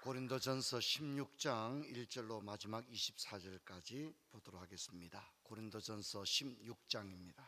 고린도전서 16장 1절로 마지막 24절까지 보도록 하겠습니다. 고린도전서 16장입니다.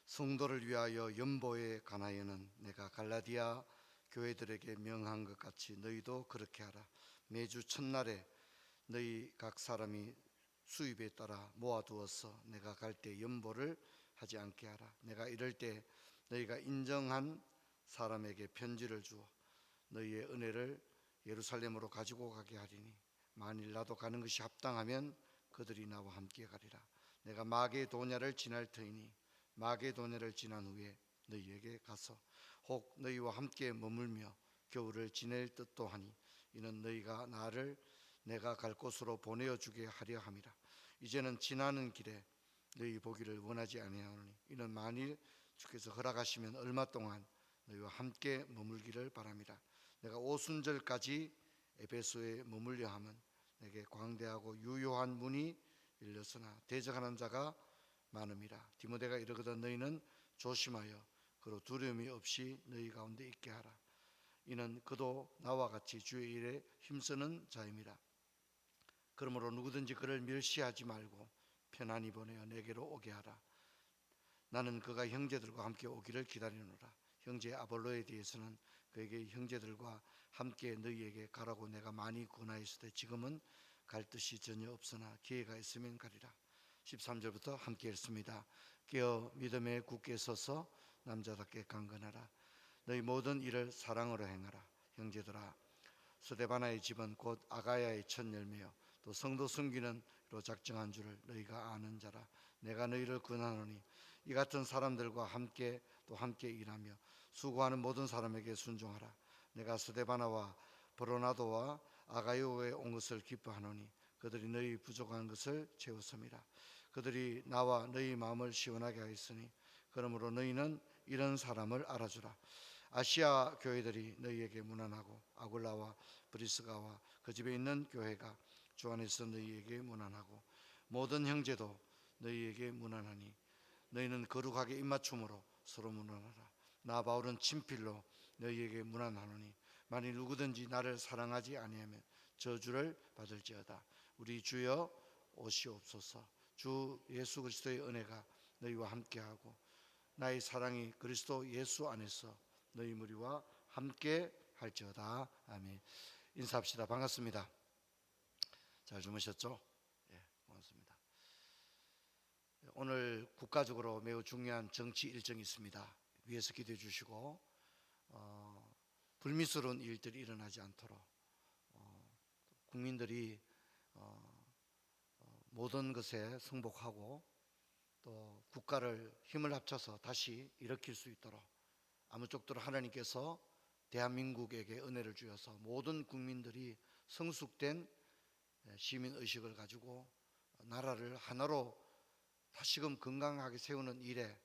성도를 위하여 연보에 관하여는 내가 갈라디아 교회들에게 명한 것 같이 너희도 그렇게 하라. 매주 첫날에 너희 각 사람이 수입에 따라 모아두어서 내가 갈 때 연보를 하지 않게 하라. 내가 이럴 때 너희가 인정한 사람에게 편지를 주어 너희의 은혜를 예루살렘으로 가지고 가게 하리니 만일 나도 가는 것이 합당하면 그들이 나와 함께 가리라. 내가 마게도냐를 지날 터이니 마게도냐를 지난 후에 너희에게 가서 혹 너희와 함께 머물며 겨울을 지낼 뜻도 하니 이는 너희가 나를 내가 갈 곳으로 보내어 주게 하려 함이라. 이제는 지나는 길에 너희 보기를 원하지 아니하노니 이는 만일 주께서 허락하시면 얼마 동안 너희와 함께 머물기를 바랍니다. 내가 오순절까지 에베소에 머물려 하면 내게 광대하고 유효한 문이 열렸으나 대적하는 자가 많음이라. 디모데가 이르거든 너희는 조심하여 그로 두려움이 없이 너희 가운데 있게 하라. 이는 그도 나와 같이 주의 일에 힘쓰는 자임이라. 그러므로 누구든지 그를 멸시하지 말고 편안히 보내어 내게로 오게 하라. 나는 그가 형제들과 함께 오기를 기다리노라. 형제 아볼로에 대해서는 그에게 형제들과 함께 너희에게 가라고 내가 많이 권하였으되 지금은 갈 뜻이 전혀 없으나 기회가 있으면 가리라. 13절부터 함께 읽습니다. 깨어 믿음에 굳게 서서 남자답게 강건하라. 너희 모든 일을 사랑으로 행하라. 형제들아, 스데바나의 집은 곧 아가야의 첫 열매요 또 성도 섬기는 로 작정한 줄을 너희가 아는 자라. 내가 너희를 권하노니 이 같은 사람들과 함께 일하며 수고하는 모든 사람에게 순종하라. 내가 스데바나와 브로나도와 아가요에 온 것을 기뻐하노니 그들이 너희 부족한 것을 채웠음이라. 그들이 나와 너희 마음을 시원하게 하였으니 그러므로 너희는 이런 사람을 알아주라. 아시아 교회들이 너희에게 문안하고 아굴라와 브리스가와 그 집에 있는 교회가 주 안에서 너희에게 문안하고 모든 형제도 너희에게 문안하니 너희는 거룩하게 입맞춤으로 서로 문안하라. 나 바울은 친필로 너희에게 문안하노니 만일 누구든지 나를 사랑하지 아니하면 저주를 받을지어다. 우리 주여 오시옵소서. 주 예수 그리스도의 은혜가 너희와 함께하고 나의 사랑이 그리스도 예수 안에서 너희 무리와 함께 할지어다. 아멘. 인사합시다. 반갑습니다. 잘 주무셨죠? 예, 고맙습니다. 오늘 국가적으로 매우 중요한 정치 일정이 있습니다. 위에서 기도해 주시고 불미스러운 일들이 일어나지 않도록 국민들이 모든 것에 승복하고 또 국가를 힘을 합쳐서 다시 일으킬 수 있도록 아무쪼록 하나님께서 대한민국에게 은혜를 주셔서 모든 국민들이 성숙된 시민의식을 가지고 나라를 하나로 다시금 건강하게 세우는 일에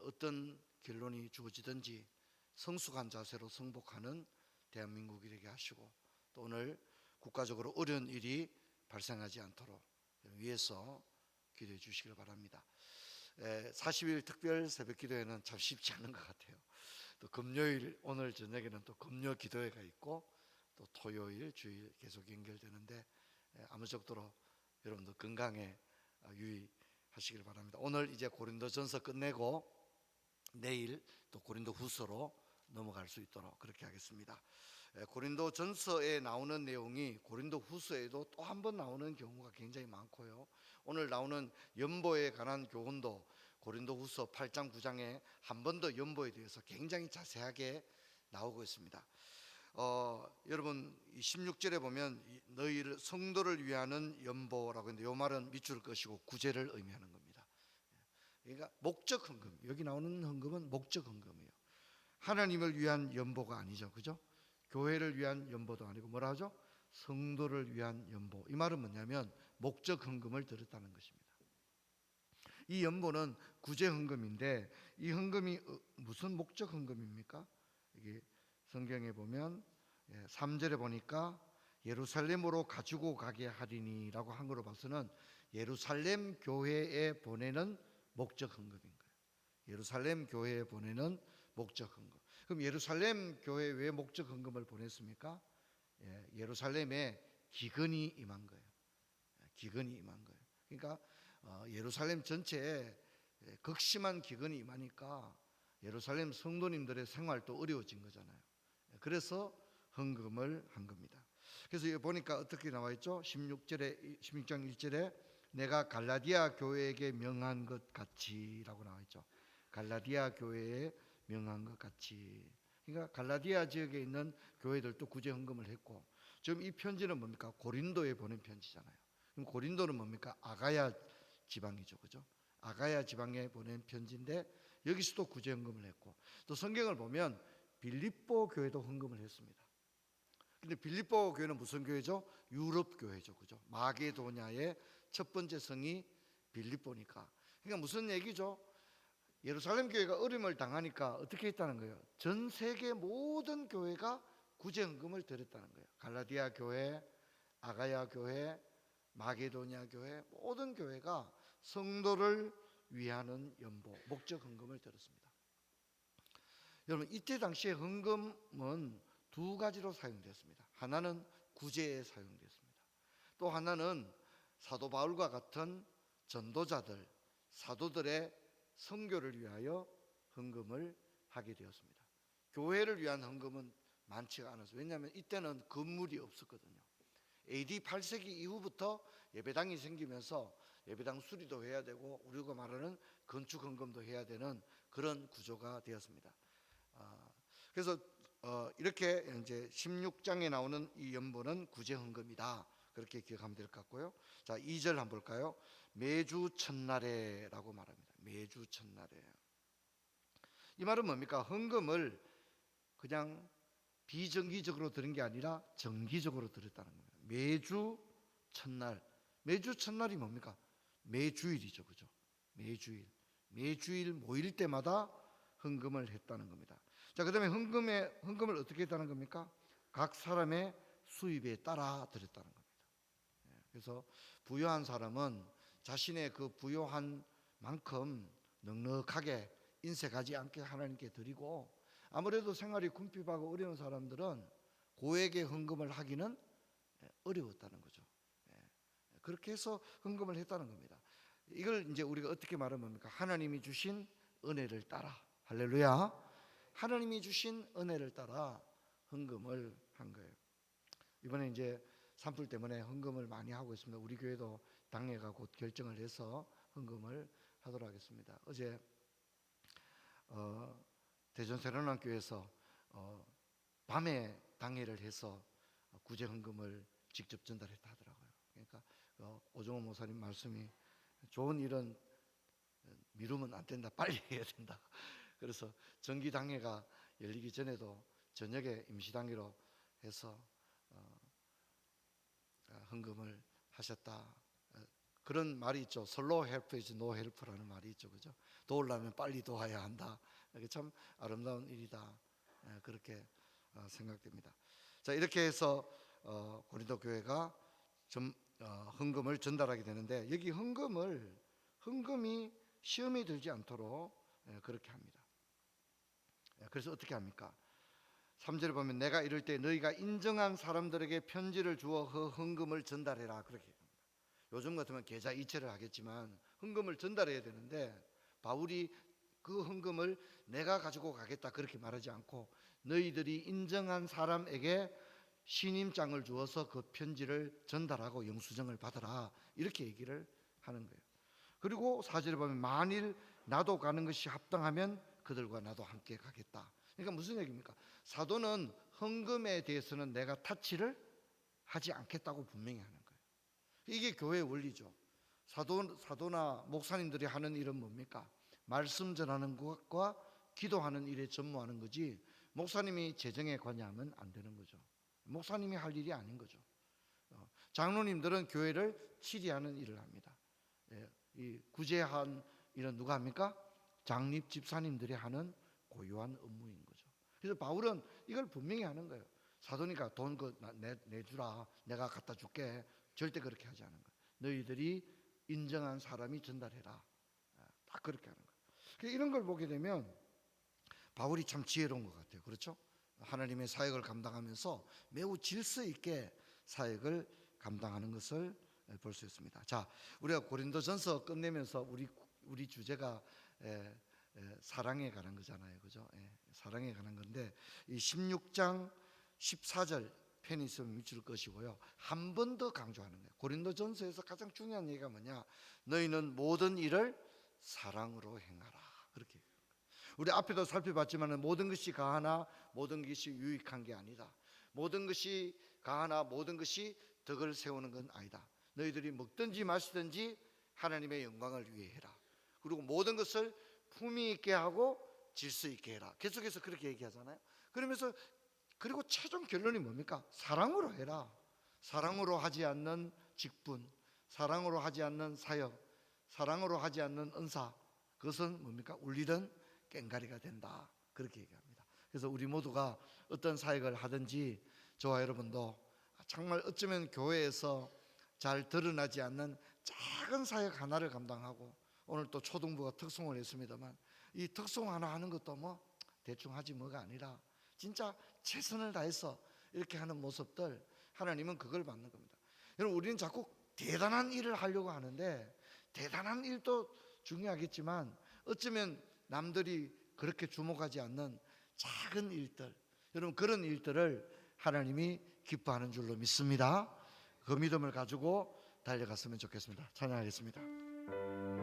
어떤 결론이 주어지든지 성숙한 자세로 승복하는 대한민국이 되게 하시고 또 오늘 국가적으로 어려운 일이 발생하지 않도록 위해서 기도해 주시길 바랍니다. 40일 특별 새벽 기도회는 참 쉽지 않은 것 같아요. 또 금요일 오늘 저녁에는 또 금요 기도회가 있고 또 토요일 주일 계속 연결되는데 아무쪼록 여러분들 건강에 유의하시길 바랍니다. 오늘 이제 고린도전서 끝내고 내일 또 고린도후서로 넘어갈 수 있도록 그렇게 하겠습니다. 고린도전서에 나오는 내용이 고린도후서에도 또 한 번 나오는 경우가 굉장히 많고요. 오늘 나오는 연보에 관한 교훈도 고린도후서 8장 9장에 한 번 더 연보에 대해서 굉장히 자세하게 나오고 있습니다. 여러분 16절에 보면 너희를 성도를 위하는 연보라고 했는데 이 말은 밑줄 것이고 구제를 의미하는 겁니다. 그러니까 목적 헌금, 여기 나오는 헌금은 목적 헌금이에요. 하나님을 위한 연보가 아니죠, 그죠? 교회를 위한 연보도 아니고 뭐라 하죠? 성도를 위한 연보. 이 말은 뭐냐면 목적 헌금을 드렸다는 것입니다. 이 연보는 구제 헌금인데 이 헌금이 무슨 목적 헌금입니까? 이게 성경에 보면 3절에 보니까 예루살렘으로 가지고 가게 하리니라고 한 거로 봐서는 예루살렘 교회에 보내는 목적 헌금인 거예요. 예루살렘 교회에 보내는 목적 헌금. 그럼 예루살렘 교회에 왜 목적 헌금을 보냈습니까? 예루살렘에 기근이 임한 거예요. 기근이 임한 거예요. 그러니까 예루살렘 전체에 극심한 기근이 임하니까 예루살렘 성도님들의 생활도 어려워진 거잖아요. 그래서 헌금을 한 겁니다. 그래서 여기 보니까 어떻게 나와 있죠? 16장 1절에 내가 갈라디아 교회에게 명한 것 같이라고 나와 있죠. 갈라디아 교회에 명한 것 같이. 그러니까 갈라디아 지역에 있는 교회들도 구제 헌금을 했고, 지금 이 편지는 뭡니까? 고린도에 보낸 편지잖아요. 그럼 고린도는 뭡니까? 아가야 지방이죠, 그죠? 아가야 지방에 보낸 편지인데 여기서도 구제 헌금을 했고, 또 성경을 보면 빌립보 교회도 헌금을 했습니다. 근데 빌립보 교회는 무슨 교회죠? 유럽 교회죠, 그죠? 마게도냐의 첫 번째 성이 빌립보니까. 그러니까 무슨 얘기죠? 예루살렘 교회가 어려움을 당하니까 어떻게 했다는 거예요? 전 세계 모든 교회가 구제 헌금을 드렸다는 거예요. 갈라디아 교회, 아가야 교회, 마게도냐 교회, 모든 교회가 성도를 위하는 연보, 목적 헌금을 드렸습니다. 여러분, 이때 당시에 헌금은 두 가지로 사용되었습니다. 하나는 구제에 사용되었습니다. 또 하나는 사도 바울과 같은 전도자들, 사도들의 선교를 위하여 헌금을 하게 되었습니다. 교회를 위한 헌금은 많지가 않았어요. 왜냐하면 이때는 건물이 없었거든요. AD 8세기 이후부터 예배당이 생기면서 예배당 수리도 해야 되고 우리가 말하는 건축 헌금도 해야 되는 그런 구조가 되었습니다. 그래서 이렇게 이제 16장에 나오는 이 연보는 구제 헌금이다. 그렇게 기억하면 될 것 같고요. 자, 2절 한번 볼까요? 매주 첫날에라고 말합니다. 매주 첫날에. 이 말은 뭡니까? 헌금을 그냥 비정기적으로 드린 게 아니라 정기적으로 드렸다는 겁니다. 매주 첫날. 매주 첫날이 뭡니까? 매주일이죠, 그죠? 매주일 모일 때마다 헌금을 했다는 겁니다. 자, 그다음에 헌금을 어떻게 했다는 겁니까? 각 사람의 수입에 따라 드렸다는 겁니다. 그래서 부유한 사람은 자신의 그 부유한 만큼 넉넉하게 인색하지 않게 하나님께 드리고, 아무래도 생활이 궁핍하고 어려운 사람들은 고액의 헌금을 하기는 어려웠다는 거죠. 그렇게 해서 헌금을 했다는 겁니다. 이걸 이제 우리가 어떻게 말하면 뭡니까? 하나님이 주신 은혜를 따라. 할렐루야. 하나님이 주신 은혜를 따라 헌금을 한 거예요. 이번에 이제 산불 때문에 헌금을 많이 하고 있습니다. 우리 교회도 당회가 곧 결정을 해서 헌금을 하도록 하겠습니다. 어제 대전 새로남교회에서 밤에 당회를 해서 구제 헌금을 직접 전달했다 하더라고요. 그러니까 오종호 목사님 말씀이 좋은 일은 미루면 안 된다, 빨리 해야 된다. 그래서 정기 당회가 열리기 전에도 저녁에 임시 당회로 해서 헌금을 하셨다. 그런 말이 있죠. Slow help is no help라는 말이 있죠, 그죠? 도우려면 빨리 도와야 한다. 이게 참 아름다운 일이다. 그렇게 생각됩니다. 자, 이렇게 해서 고린도 교회가 헌금을 전달하게 되는데, 여기 헌금이 시험이 들지 않도록 그렇게 합니다. 그래서 어떻게 합니까? 3절에 보면 내가 이럴 때 너희가 인정한 사람들에게 편지를 주어 그 헌금을 전달해라, 그렇게 합니다. 요즘 같으면 계좌 이체를 하겠지만 헌금을 전달해야 되는데, 바울이 그 헌금을 내가 가지고 가겠다 그렇게 말하지 않고 너희들이 인정한 사람에게 신임장을 주어서 그 편지를 전달하고 영수증을 받아라, 이렇게 얘기를 하는 거예요. 그리고 4절에 보면 만일 나도 가는 것이 합당하면 그들과 나도 함께 가겠다. 그러니까 무슨 얘기입니까? 사도는 헌금에 대해서는 내가 타치를 하지 않겠다고 분명히 하는 거예요. 이게 교회의 원리죠. 사도나 목사님들이 하는 일은 뭡니까? 말씀 전하는 것과 기도하는 일에 전무하는 거지, 목사님이 재정에 관여하면 안 되는 거죠. 목사님이 할 일이 아닌 거죠. 장로님들은 교회를 치리하는 일을 합니다. 이 구제한 일은 누가 합니까? 장립 집사님들이 하는 고유한 업무인 거죠. 그래서 바울은 이걸 분명히 하는 거예요. 사도니까 돈 내주라, 내가 갖다 줄게. 절대 그렇게 하지 않은 거예요. 너희들이 인정한 사람이 전달해라. 다 그렇게 하는 거예요. 이런 걸 보게 되면 바울이 참 지혜로운 것 같아요. 그렇죠? 하나님의 사역을 감당하면서 매우 질서 있게 사역을 감당하는 것을 볼 수 있습니다. 자, 우리가 고린도전서 끝내면서 우리 주제가 사랑에 관한 거잖아요, 그죠? 사랑에 관한 건데 이 16장 14절 펜이 있으면 미칠 것이고요. 한 번 더 강조하는 거예요. 고린도전서에서 가장 중요한 얘기가 뭐냐? 너희는 모든 일을 사랑으로 행하라. 그렇게. 우리 앞에도 살펴봤지만 모든 것이 가하나 모든 것이 유익한 게 아니다. 모든 것이 가하나 모든 것이 덕을 세우는 건 아니다. 너희들이 먹든지 마시든지 하나님의 영광을 위해 해라. 그리고 모든 것을 품위 있게 하고 질서 있게 해라. 계속해서 그렇게 얘기하잖아요. 그러면서 그리고 최종 결론이 뭡니까? 사랑으로 해라. 사랑으로 하지 않는 직분, 사랑으로 하지 않는 사역, 사랑으로 하지 않는 은사, 그것은 뭡니까? 울리던 꽹가리가 된다. 그렇게 얘기합니다. 그래서 우리 모두가 어떤 사역을 하든지 저와 여러분도 정말 어쩌면 교회에서 잘 드러나지 않는 작은 사역 하나를 감당하고, 오늘 또 초등부가 특송을 했습니다만 이 특송 하나 하는 것도 뭐 대충 하지 뭐가 아니라 진짜 최선을 다해서 이렇게 하는 모습들, 하나님은 그걸 받는 겁니다. 여러분, 우리는 자꾸 대단한 일을 하려고 하는데 대단한 일도 중요하겠지만 어쩌면 남들이 그렇게 주목하지 않는 작은 일들, 여러분 그런 일들을 하나님이 기뻐하는 줄로 믿습니다. 그 믿음을 가지고 달려갔으면 좋겠습니다. 찬양하겠습니다.